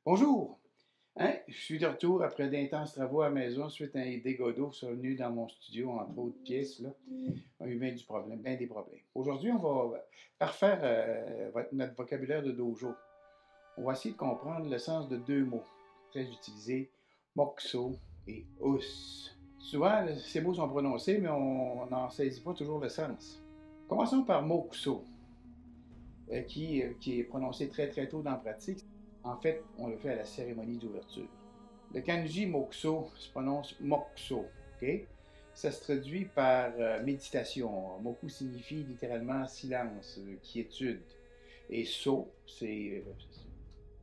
Bonjour! Hein? Je suis de retour après d'intenses travaux à la maison suite à un dégât d'eau survenu dans mon studio, entre autres pièces. Là. On a eu bien des problèmes. Aujourd'hui, on va parfaire notre vocabulaire de dojo. On va essayer de comprendre le sens de deux mots très utilisés, mokuso et us. Souvent, ces mots sont prononcés, mais on n'en saisit pas toujours le sens. Commençons par mokuso, qui est prononcé très très tôt dans la pratique. En fait, on le fait à la cérémonie d'ouverture. Le kanji mokuso se prononce mokuso. Okay? Ça se traduit par méditation. Moku signifie littéralement silence, quiétude. Et so, c'est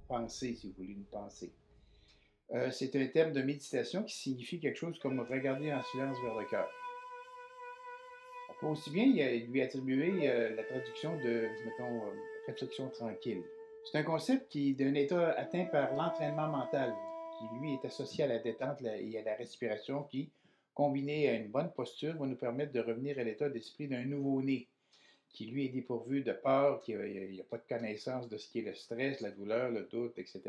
penser, si vous voulez, une pensée. C'est un terme de méditation qui signifie quelque chose comme regarder en silence vers le cœur. On peut aussi bien lui attribuer la traduction de, mettons, réflexion tranquille. C'est un concept qui est d'un état atteint par l'entraînement mental, qui lui est associé à la détente et à la respiration, qui, combiné à une bonne posture, va nous permettre de revenir à l'état d'esprit d'un nouveau-né, qui lui est dépourvu de peur, qui n'a pas de connaissance de ce qui est le stress, la douleur, le doute, etc.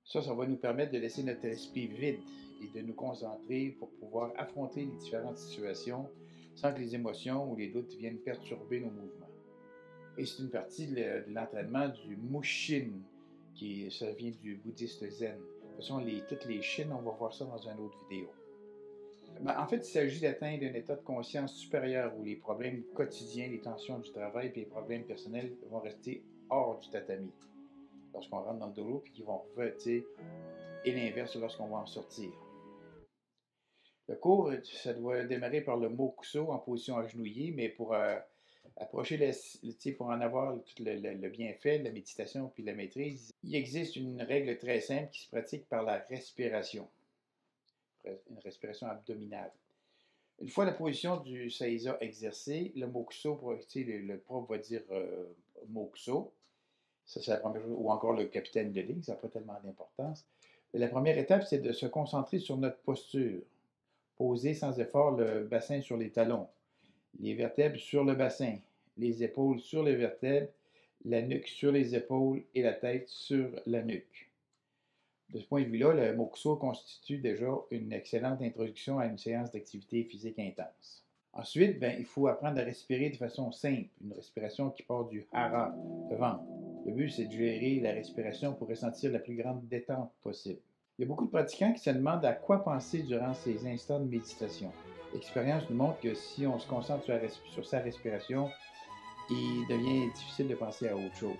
Ça va nous permettre de laisser notre esprit vide et de nous concentrer pour pouvoir affronter les différentes situations sans que les émotions ou les doutes viennent perturber nos mouvements. Et c'est une partie de l'entraînement du Mushin, ça vient du bouddhiste zen. De toute façon, toutes les chines, on va voir ça dans une autre vidéo. En fait, il s'agit d'atteindre un état de conscience supérieur où les problèmes quotidiens, les tensions du travail et les problèmes personnels vont rester hors du tatami lorsqu'on rentre dans le dojo, puis qu'ils vont revenir, et l'inverse lorsqu'on va en sortir. Le cours, ça doit démarrer par le mokuso en position agenouillée, mais pour approcher pour en avoir tout le bienfait, la méditation puis la maîtrise, il existe une règle très simple qui se pratique par la respiration, une respiration abdominale. Une fois la position du seiza exercée, le mokuso, le prof va dire mokuso, ça c'est la première chose, ou encore le capitaine de ligne, ça n'a pas tellement d'importance. La première étape, c'est de se concentrer sur notre posture. Poser sans effort le bassin sur les talons, les vertèbres sur le bassin, les épaules sur les vertèbres, la nuque sur les épaules et la tête sur la nuque. De ce point de vue-là, le mokuso constitue déjà une excellente introduction à une séance d'activité physique intense. Ensuite, il faut apprendre à respirer de façon simple, une respiration qui part du hara, le ventre. Le but, c'est de gérer la respiration pour ressentir la plus grande détente possible. Il y a beaucoup de pratiquants qui se demandent à quoi penser durant ces instants de méditation. L'expérience nous montre que si on se concentre sur sa respiration, il devient difficile de penser à autre chose.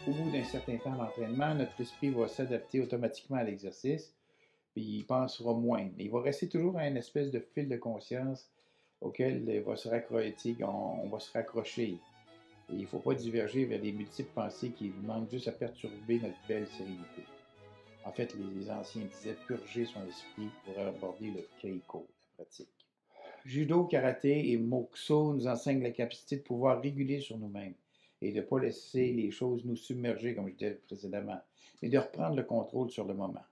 Au bout d'un certain temps d'entraînement, notre esprit va s'adapter automatiquement à l'exercice, puis il pensera moins. Mais il va rester toujours à une espèce de fil de conscience auquel on va se raccrocher. Et il ne faut pas diverger vers des multiples pensées qui demandent juste à perturber notre belle sérénité. En fait, les anciens disaient purger son esprit pour aborder le keiko, la pratique. Judo, karaté et mokuso nous enseignent la capacité de pouvoir réguler sur nous-mêmes et de ne pas laisser les choses nous submerger, comme je disais précédemment, mais de reprendre le contrôle sur le moment.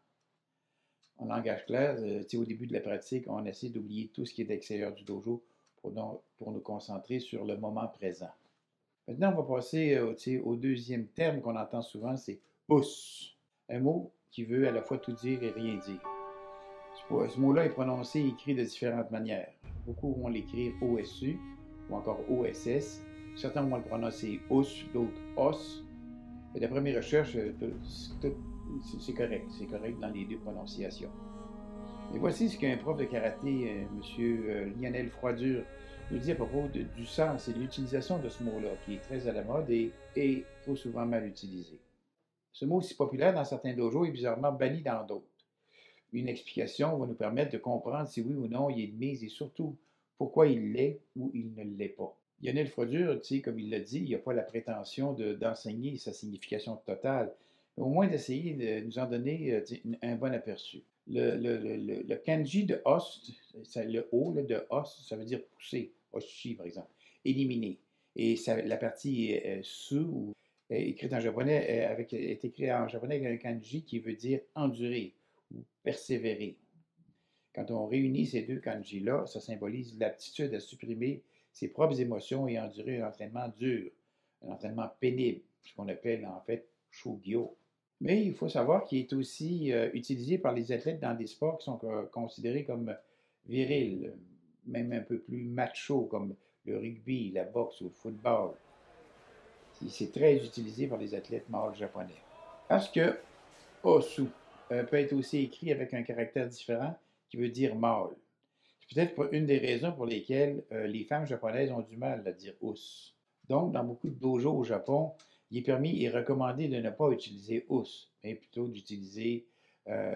En langage clair, au début de la pratique, on essaie d'oublier tout ce qui est d'extérieur du dojo pour nous concentrer sur le moment présent. Maintenant, on va passer au deuxième terme qu'on entend souvent, c'est us. Un mot qui veut à la fois tout dire et rien dire. Ce mot-là est prononcé et écrit de différentes manières. Beaucoup vont l'écrire OSU ou encore OSS. Certains vont le prononcer OS, d'autres OS. Mais d'après mes recherches, c'est correct. C'est correct dans les deux prononciations. Et voici ce qu'un prof de karaté, M. Lionel Froidure, nous dit à propos du sens et de l'utilisation de ce mot-là, qui est très à la mode et trop souvent mal utilisé. Ce mot si populaire dans certains dojos est bizarrement banni dans d'autres. Une explication va nous permettre de comprendre si oui ou non il est de mise et surtout pourquoi il l'est ou il ne l'est pas. Lionel Froidure, comme il l'a dit, il n'a pas la prétention d'enseigner sa signification totale, mais au moins d'essayer de nous en donner un bon aperçu. Le kanji de os, le O là, de os, ça veut dire pousser, oshi par exemple, éliminer. Et la partie su, écrite en japonais, est écrite en japonais avec un kanji qui veut dire endurer ou persévérer. Quand on réunit ces deux kanji-là, ça symbolise l'aptitude à supprimer ses propres émotions et endurer un entraînement dur, un entraînement pénible, ce qu'on appelle en fait shugyo. Mais il faut savoir qu'il est aussi utilisé par les athlètes dans des sports qui sont considérés comme virils, même un peu plus macho, comme le rugby, la boxe ou le football. C'est très utilisé par les athlètes mâles japonais. Parce que Osu peut être aussi écrit avec un caractère différent qui veut dire mâle. C'est peut-être une des raisons pour lesquelles les femmes japonaises ont du mal à dire us. Donc, dans beaucoup de dojos au Japon, il est permis et recommandé de ne pas utiliser us, mais plutôt d'utiliser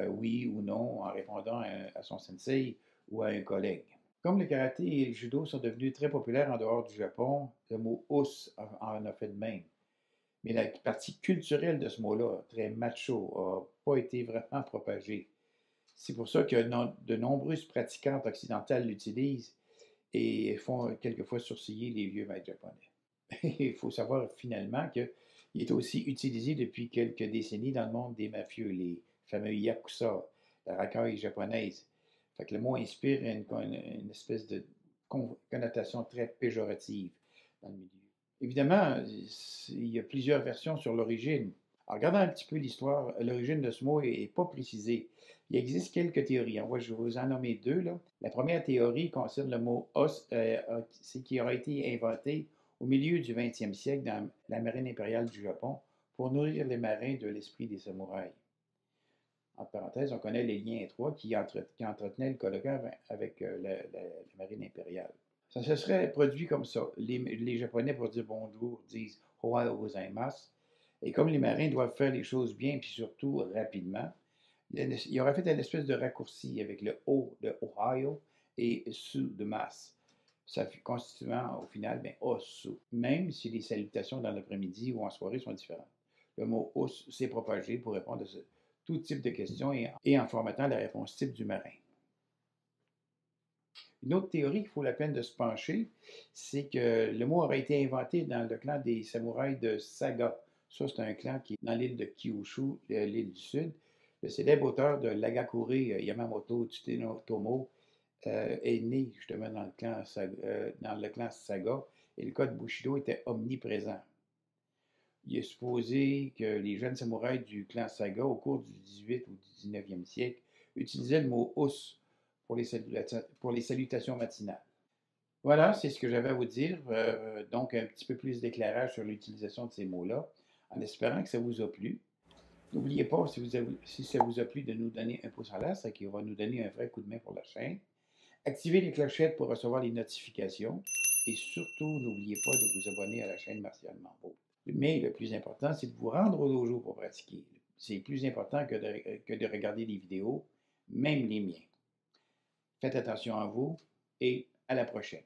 oui ou non en répondant à son sensei ou à un collègue. Comme le karaté et le judo sont devenus très populaires en dehors du Japon, le mot us en a fait de même. Mais la partie culturelle de ce mot-là, très macho, n'a pas été vraiment propagée. C'est pour ça que de nombreuses pratiquantes occidentales l'utilisent et font quelquefois sourciller les vieux maîtres japonais. Il faut savoir finalement qu'il est aussi utilisé depuis quelques décennies dans le monde des mafieux, les fameux yakuza, la racaille japonaise. Fait que le mot inspire une espèce de connotation très péjorative dans le milieu. Évidemment, il y a plusieurs versions sur l'origine. En regardant un petit peu l'histoire, l'origine de ce mot n'est pas précisée. Il existe quelques théories. Je vais vous en nommer deux. Là. La première théorie concerne le mot os, c'est qui aurait été inventé au milieu du 20e siècle dans la marine impériale du Japon pour nourrir les marins de l'esprit des samouraïs. En parenthèse, on connaît les liens étroits qui entretenaient le colloqueur avec la marine impériale. Ça se serait produit comme ça. Les Japonais, pour dire bonjour, disent Ohayou gozaimasu. Et comme les marins doivent faire les choses bien, puis surtout rapidement, il aurait fait une espèce de raccourci avec le O de Ohio et Su de Mas. Ça fait constituant au final Osu, même si les salutations dans l'après-midi ou en soirée sont différentes. Le mot os s'est propagé pour répondre à tout type de questions et en formatant la réponse type du marin. Une autre théorie qu'il faut la peine de se pencher, c'est que le mot aurait été inventé dans le clan des samouraïs de Saga. Ça, c'est un clan qui est dans l'île de Kyushu, l'île du Sud. Le célèbre auteur de l'Agakure Yamamoto Tsutomu est né justement dans le clan Saga et le code Bushido était omniprésent. Il est supposé que les jeunes samouraïs du clan Saga, au cours du 18 ou du 19e siècle, utilisaient le mot os pour les salutations matinales. Voilà, c'est ce que j'avais à vous dire. Donc, un petit peu plus d'éclairage sur l'utilisation de ces mots-là, en espérant que ça vous a plu. N'oubliez pas, si ça vous a plu, de nous donner un pouce en l'air, ça qui va nous donner un vrai coup de main pour la chaîne. Activez les clochettes pour recevoir les notifications. Et surtout, n'oubliez pas de vous abonner à la chaîne Martial Mambo. Mais le plus important, c'est de vous rendre au dojo pour pratiquer. C'est plus important que de regarder les vidéos, même les miens. Faites attention à vous et à la prochaine.